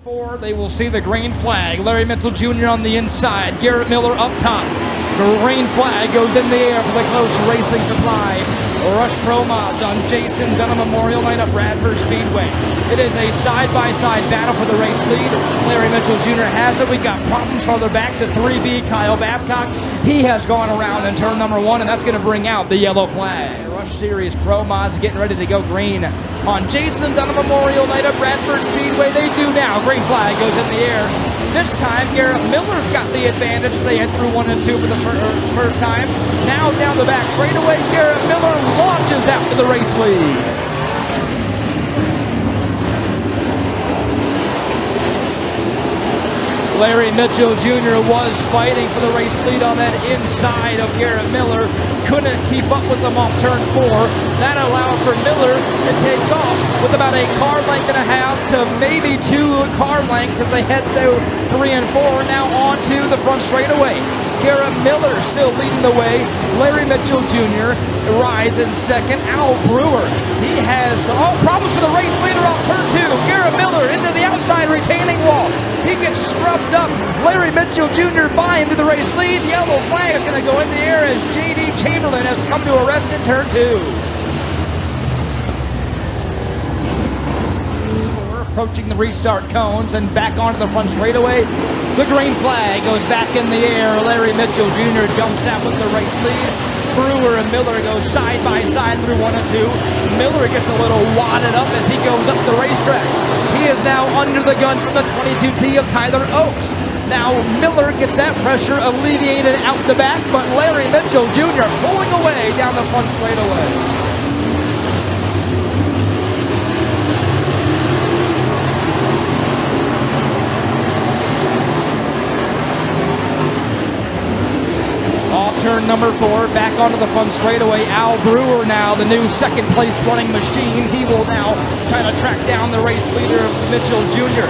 4, they will see the green flag. Larry Mitchell Jr. on the inside. Garrett Miller up top. The green flag goes in the air for the Close Racing Supply Rush Pro Mods on Jason Dunham Memorial Night at Bradford Speedway. It is a side-by-side battle for the race lead. Larry Mitchell Jr. has it. We got problems farther back to 3B. Kyle Babcock, he has gone around in turn number 1, and that's going to bring out the yellow flag. Rush Series Pro Mods getting ready to go green on Jason Dunham Memorial Night at Bradford Speedway. They do now. Green flag goes in the air. This time, Garrett Miller's got the advantage as they head through 1 and 2 for the first time. Now down the back straightaway, Garrett Miller launches after the race lead. Larry Mitchell Jr. was fighting for the race lead on that inside of Garrett Miller. Couldn't keep up with them off turn 4. That allowed for Miller to take off with about a car length and a half to maybe 2 car lengths as they head through 3 and 4. Now on to the front straightaway. Garrett Miller still leading the way. Larry Mitchell Jr. rides in second. Al Brewer, he has problems for the race leader off turn 2. Garrett Miller into the outside retaining wall. He gets scrubbed up. Larry Mitchell Jr. by into the race lead. Yellow flag is going to go in the air as J.D. Chamberlain has come to a rest in turn 2. We're approaching the restart cones and back onto the front straightaway. The green flag goes back in the air. Larry Mitchell Jr. jumps out with the race lead. Brewer and Miller go side by side through 1 and 2. Miller gets a little wadded up as he goes up the racetrack. He is now under the gun from the 22T of Tyler Oaks. Now Miller gets that pressure alleviated out the back, but Larry Mitchell Jr. pulling away down the front straightaway. Turn number 4, back onto the front straightaway. Al Brewer now, the new second place running machine. He will now try to track down the race leader, Mitchell Jr.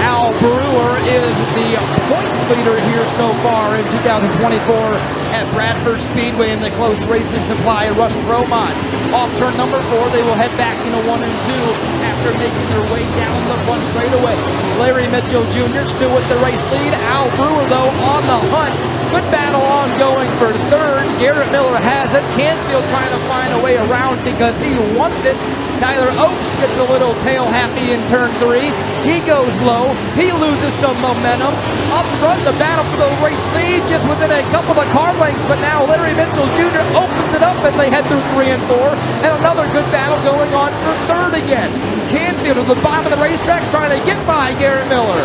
Al Brewer is the points leader here so far in 2024 at Bradford Speedway in the Close Racing Supply Rush Pro Mods. Off turn number 4, they will head back into 1 and 2 after making their way down the front straightaway. Larry Mitchell Jr. still with the race lead. Al Brewer, though, on the hunt. Good battle ongoing for third. Garrett Miller has it. Canfield trying to find a way around because he wants it. Tyler Oaks gets a little tail happy in turn 3. He goes low. He loses some momentum. Up front, the battle for the race lead just within a couple of car lengths, but now Larry Mitchell Jr. opens it up as they head through 3 and 4. And another good battle going on for third again. Canfield at the bottom of the racetrack trying to get by Garrett Miller.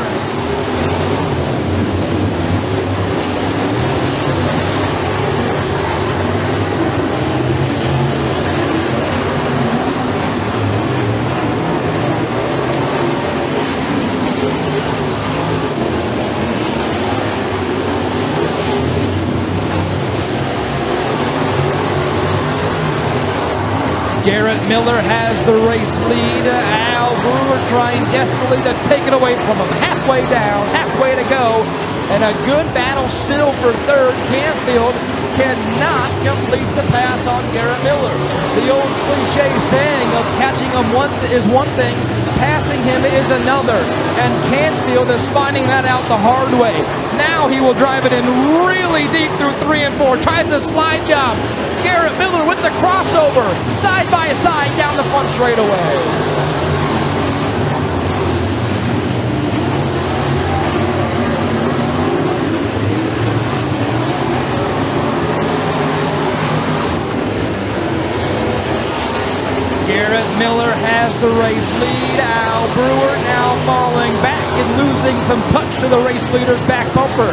Garrett Miller has the race lead. Al Brewer trying desperately to take it away from him. Halfway down, halfway to go. And a good battle still for third. Canfield cannot complete the pass on Garrett Miller. The old cliche saying of catching him is one thing, passing him is another. And Canfield is finding that out the hard way. Now he will drive it in really deep through 3 and 4. Tries the slide job. Garrett Miller with the crossover, side by side down the front straightaway. Garrett Miller has the race lead. Al Brewer now falling back and losing some touch to the race leader's back bumper.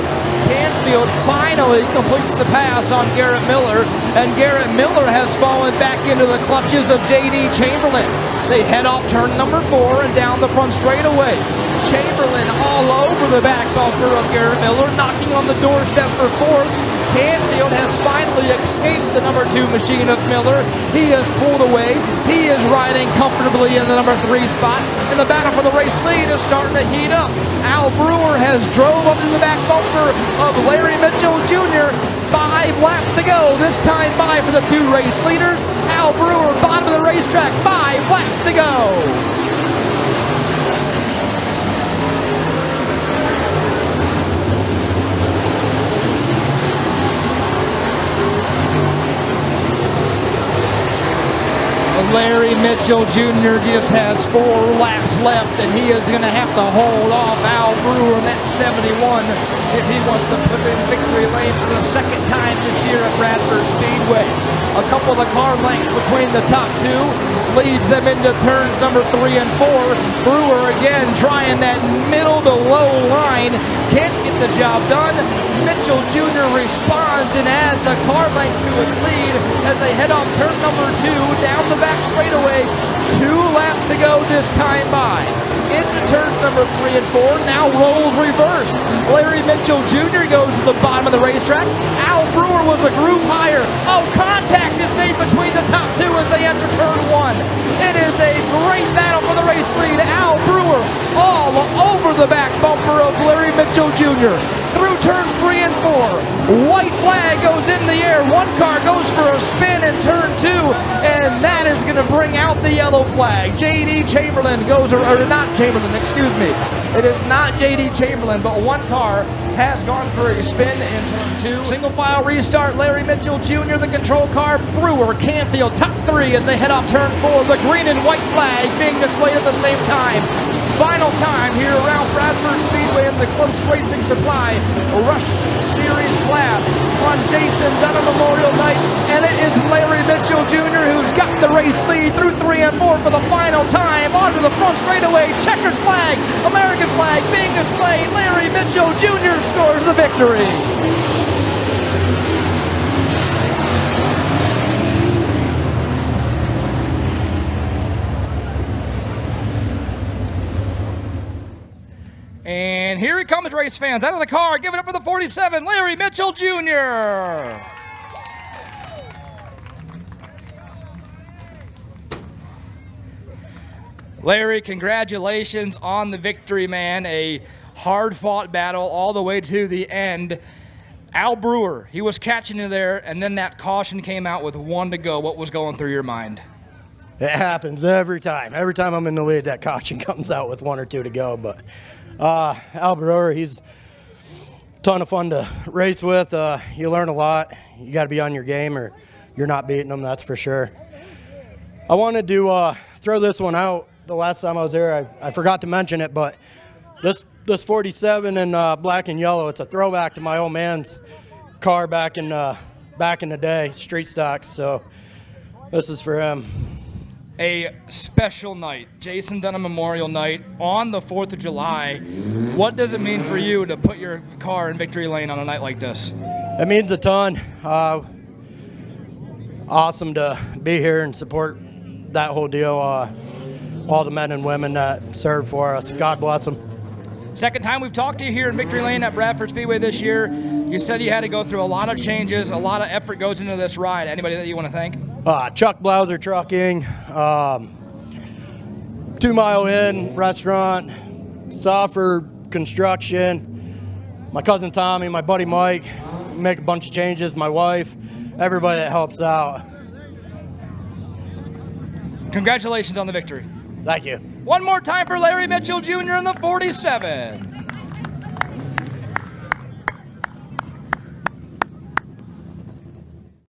Canfield finally completes the pass on Garrett Miller, and Garrett Miller has fallen back into the clutches of J.D. Chamberlain. They head off turn number 4 and down the front straightaway. Chamberlain all over the back bumper of Garrett Miller, knocking on the doorstep for 4th. Canfield has finally escaped the number 2 machine of Miller. He has pulled away. He is riding comfortably in the number 3 spot. And the battle for the race lead is starting to heat up. Al Brewer has drove up to the back bumper of Larry Mitchell Jr. 5 laps to go. This time by for the 2 race leaders. Al Brewer, bottom of the racetrack. 5 laps to go. Mitchell Jr. just has 4 laps left, and he is going to have to hold off Al Brewer in that 71 if he wants to put in victory lane for the second time this year at Bradford Speedway. A couple of the car lengths between the top 2 leads them into turns number 3 and 4. Brewer again trying that middle to low line, can't get the job done. Mitchell Jr. responds and adds a car length to his lead as they head off turn number 2 down the back straightaway. 2 laps to go this time by. Into turns number 3 and 4, now roles reversed. Larry Mitchell Jr. goes to the bottom of the racetrack. Al Brewer was a group higher. Oh, contact is made between the top 2 as they enter turn 1. It is a great battle for the race lead. Al Brewer all over the back bumper of Larry Mitchell Jr. Through turns 3 and 4. White flag goes in the air. One car goes for a spin in turn 2, and that is going to bring out the yellow flag. J.D. Chamberlain goes, or not Chamberlain, excuse me. It is not J.D. Chamberlain, but one car has gone for a spin in turn 2. Single file restart. Larry Mitchell Jr., the control car. Brewer, Canfield, top 3 as they head off turn 4. The green and white flag being displayed at the same time. Final time here around Bradford Speedway in the Close Racing Supply Rush Series class on Jason Dunham Memorial Night. And it is Larry Mitchell Jr. who's got the race lead through 3 and 4 for the final time. Onto the front straightaway. Checkered flag, American flag being displayed. Larry Mitchell Jr. scores the victory. And here he comes, race fans, out of the car. Give it up for the 47, Larry Mitchell Jr. Larry, congratulations on the victory, man. A hard-fought battle all the way to the end. Al Brewer, he was catching you there, and then that caution came out with 1 to go. What was going through your mind? It happens every time. Every time I'm in the lead, that caution comes out with 1 or 2 to go. But Al Brewer, he's a ton of fun to race with. You learn a lot. You got to be on your game or you're not beating them, that's for sure. I wanted to throw this one out. The last time I was there, I forgot to mention it, but this 47 in black and yellow, it's a throwback to my old man's car back in the day, street stocks. So this is for him. A special night, Jason Dunham Memorial Night on the 4th of July. What does it mean for you to put your car in victory lane on a night like this? It means a ton. Awesome to be here and support that whole deal. All the men and women that serve for us. God bless them. Second time we've talked to you here in victory lane at Bradford Speedway this year. You said you had to go through a lot of changes, a lot of effort goes into this ride. Anybody that you want to thank? Chuck Blauser Trucking, 2 Mile Inn Restaurant, Sauffer Construction, my cousin Tommy, my buddy Mike, make a bunch of changes, my wife, everybody that helps out. Congratulations on the victory. Thank you. One more time for Larry Mitchell Jr. in the 47.